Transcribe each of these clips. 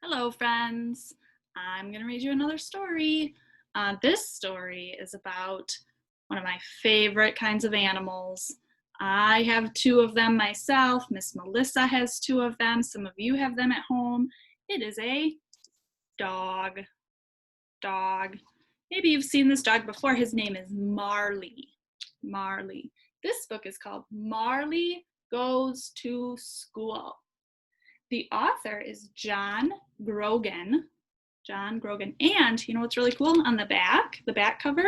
Hello, friends. I'm going to read you another story. This story is about one of my favorite kinds of animals. I have two of them myself. Miss Melissa has two of them. Some of you have them at home. It is a dog. Dog. Maybe you've seen this dog before. His name is Marley. Marley. This book is called Marley Goes to School. The author is John Grogan. John Grogan. And you know what's really cool? On the back cover,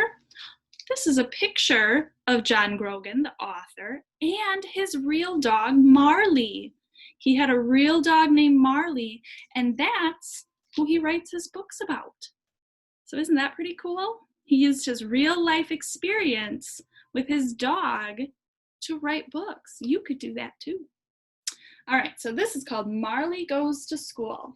this is a picture of John Grogan, the author, and his real dog, Marley. He had a real dog named Marley, and that's who he writes his books about. So isn't that pretty cool? He used his real life experience with his dog to write books. You could do that too. All right, so this is called Marley Goes to School.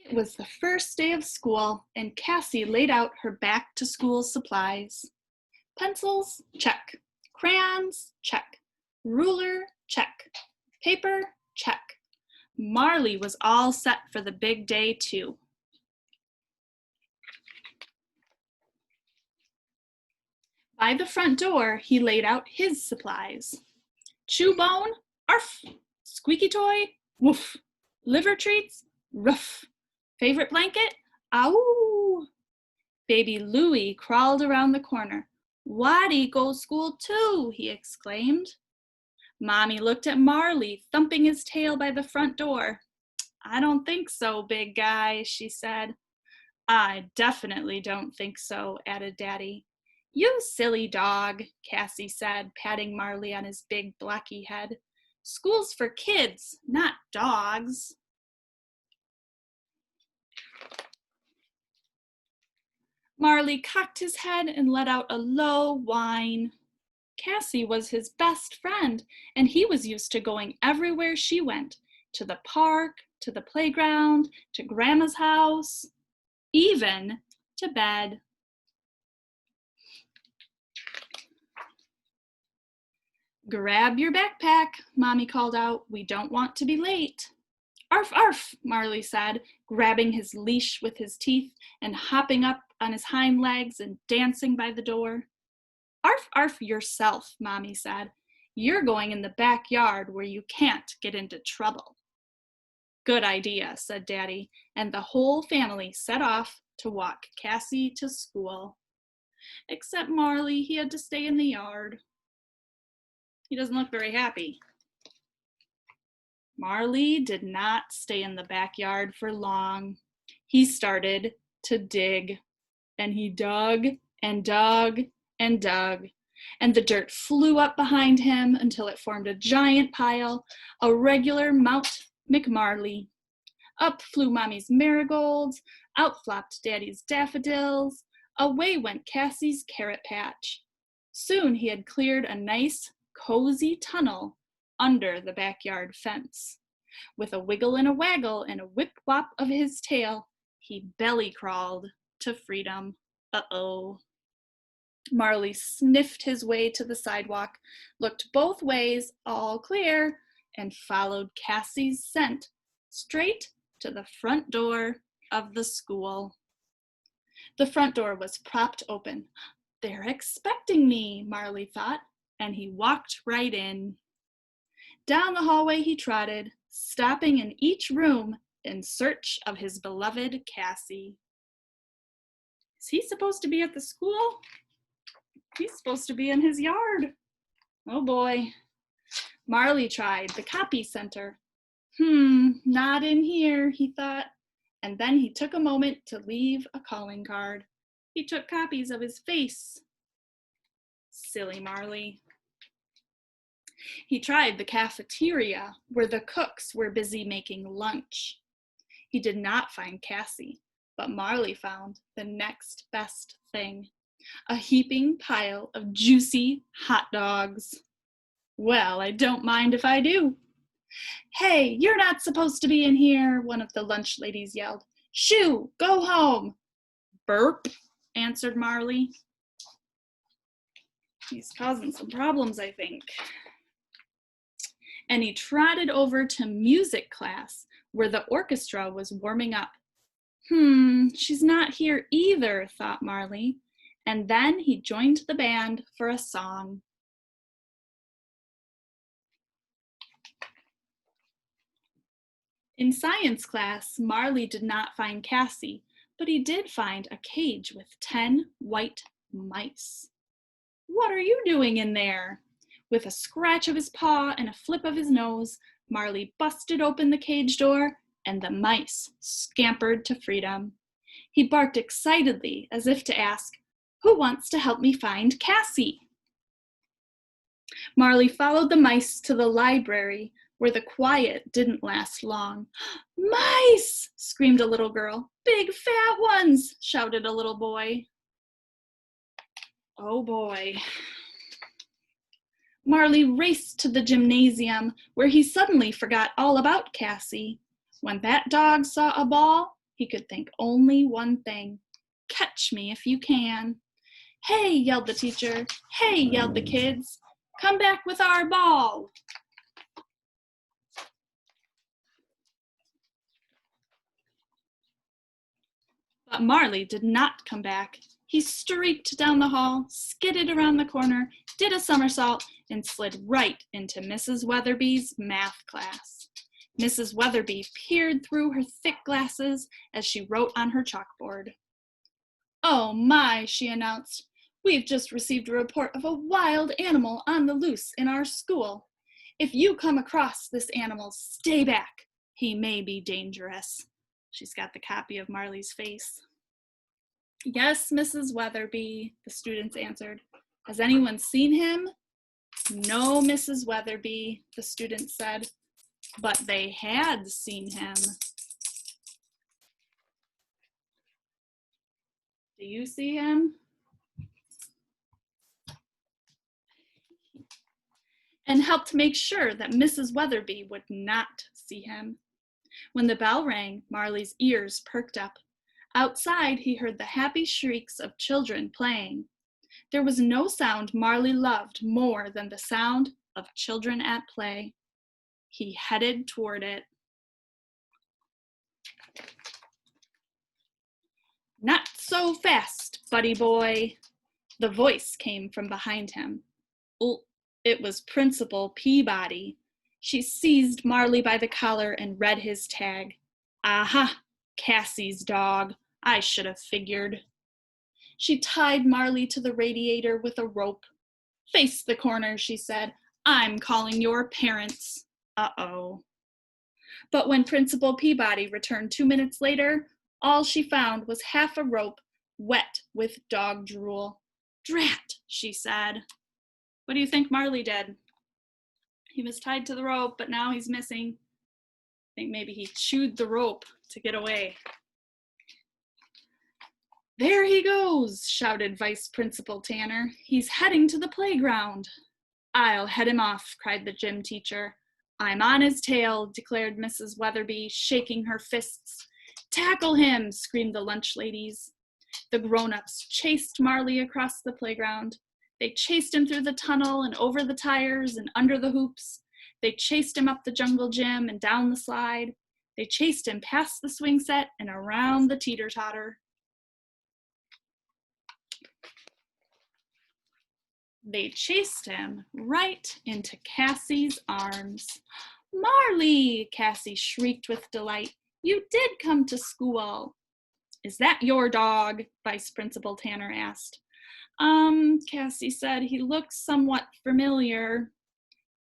It was the first day of school, and Cassie laid out her back-to-school supplies. Pencils, check. Crayons, check. Ruler, check. Paper, check. Marley was all set for the big day, too. By the front door, he laid out his supplies. Chew bone, arf. Squeaky toy, woof. Liver treats, ruff. Favorite blanket, ow. Baby Louie crawled around the corner. Waddy goes school too, he exclaimed. Mommy looked at Marley, thumping his tail by the front door. I don't think so, big guy, she said. I definitely don't think so, added Daddy. You silly dog, Cassie said, patting Marley on his big blacky head. School's for kids, not dogs. Marley cocked his head and let out a low whine. Cassie was his best friend, and he was used to going everywhere she went, to the park, to the playground, to Grandma's house, even to bed. Grab your backpack, Mommy called out. We don't want to be late. Arf, arf, Marley said, grabbing his leash with his teeth and hopping up on his hind legs and dancing by the door. Arf, arf yourself, Mommy said. You're going in the backyard where you can't get into trouble. Good idea, said Daddy, and the whole family set off to walk Cassie to school. Except Marley, he had to stay in the yard. He doesn't look very happy. Marley did not stay in the backyard for long. He started to dig, and he dug and dug and dug, and the dirt flew up behind him until it formed a giant pile, a regular Mount McMarley. Up flew Mommy's marigolds, out flopped Daddy's daffodils, away went Cassie's carrot patch. Soon he had cleared a nice, cozy tunnel under the backyard fence. With a wiggle and a waggle and a whip-whop of his tail, he belly crawled to freedom. Uh-oh. Marley sniffed his way to the sidewalk, looked both ways, all clear, and followed Cassie's scent straight to the front door of the school. The front door was propped open. They're expecting me, Marley thought, and he walked right in. Down the hallway he trotted, stopping in each room in search of his beloved Cassie. Is he supposed to be at the school? He's supposed to be in his yard. Oh boy. Marley tried the copy center. Not in here, he thought. And then he took a moment to leave a calling card. He took copies of his face. Silly Marley. He tried the cafeteria, where the cooks were busy making lunch. He did not find Cassie, but Marley found the next best thing, a heaping pile of juicy hot dogs. Well, I don't mind if I do. Hey, you're not supposed to be in here, one of the lunch ladies yelled. Shoo, go home. Burp, answered Marley. He's causing some problems, I think. And he trotted over to music class where the orchestra was warming up. She's not here either, thought Marley. And then he joined the band for a song. In science class, Marley did not find Cassie, but he did find a cage with 10 white mice. "What are you doing in there?" With a scratch of his paw and a flip of his nose, Marley busted open the cage door, and the mice scampered to freedom. He barked excitedly, as if to ask, "Who wants to help me find Cassie?" Marley followed the mice to the library, where the quiet didn't last long. "Mice!" screamed a little girl. "Big fat ones!" shouted a little boy. Oh boy. Marley raced to the gymnasium, where he suddenly forgot all about Cassie. When that dog saw a ball, he could think only one thing: catch me if you can. "Hey," yelled the teacher. "Hey," yelled the kids. "Come back with our ball." But Marley did not come back. He streaked down the hall, skidded around the corner, did a somersault, and slid right into Mrs. Weatherby's math class. Mrs. Weatherby peered through her thick glasses as she wrote on her chalkboard. "Oh my," she announced. "We've just received a report of a wild animal on the loose in our school. If you come across this animal, stay back. He may be dangerous." She's got the copy of Marley's face. "Yes, Mrs. Weatherby," the students answered. "Has anyone seen him?" "No, Mrs. Weatherby," the students said, but they had seen him. Do you see him? And helped make sure that Mrs. Weatherby would not see him. When the bell rang, Marley's ears perked up. Outside, he heard the happy shrieks of children playing. There was no sound Marley loved more than the sound of children at play. He headed toward it. "Not so fast, buddy boy," the voice came from behind him. It was Principal Peabody. She seized Marley by the collar and read his tag. "Aha, Cassie's dog. I should have figured." She tied Marley to the radiator with a rope. "Face the corner," she said. "I'm calling your parents." Uh-oh. But when Principal Peabody returned 2 minutes later, all she found was half a rope wet with dog drool. "Drat," she said. What do you think Marley did? He was tied to the rope, but now he's missing. I think maybe he chewed the rope to get away. "There he goes," shouted Vice Principal Tanner. "He's heading to the playground." "I'll head him off," cried the gym teacher. "I'm on his tail," declared Mrs. Weatherby, shaking her fists. "Tackle him," screamed the lunch ladies. The grown-ups chased Marley across the playground. They chased him through the tunnel and over the tires and under the hoops. They chased him up the jungle gym and down the slide. They chased him past the swing set and around the teeter-totter. They chased him right into Cassie's arms. "Marley!" Cassie shrieked with delight. "You did come to school." "Is that your dog?" Vice Principal Tanner asked. Cassie said. "He looks somewhat familiar."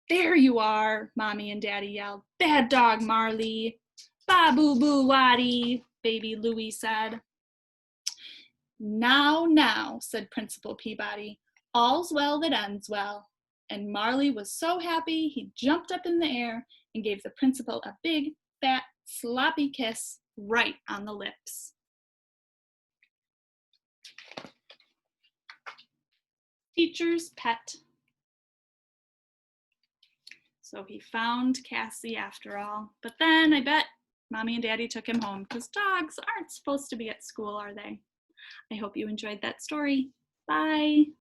"There you are," Mommy and Daddy yelled. "Bad dog, Marley." "Ba-boo-boo-waddy," baby Louie said. Now, said Principal Peabody. "All's well that ends well." And Marley was so happy he jumped up in the air and gave the principal a big, fat, sloppy kiss right on the lips. Teacher's pet. So he found Cassie after all. But then I bet Mommy and Daddy took him home because dogs aren't supposed to be at school, are they? I hope you enjoyed that story. Bye.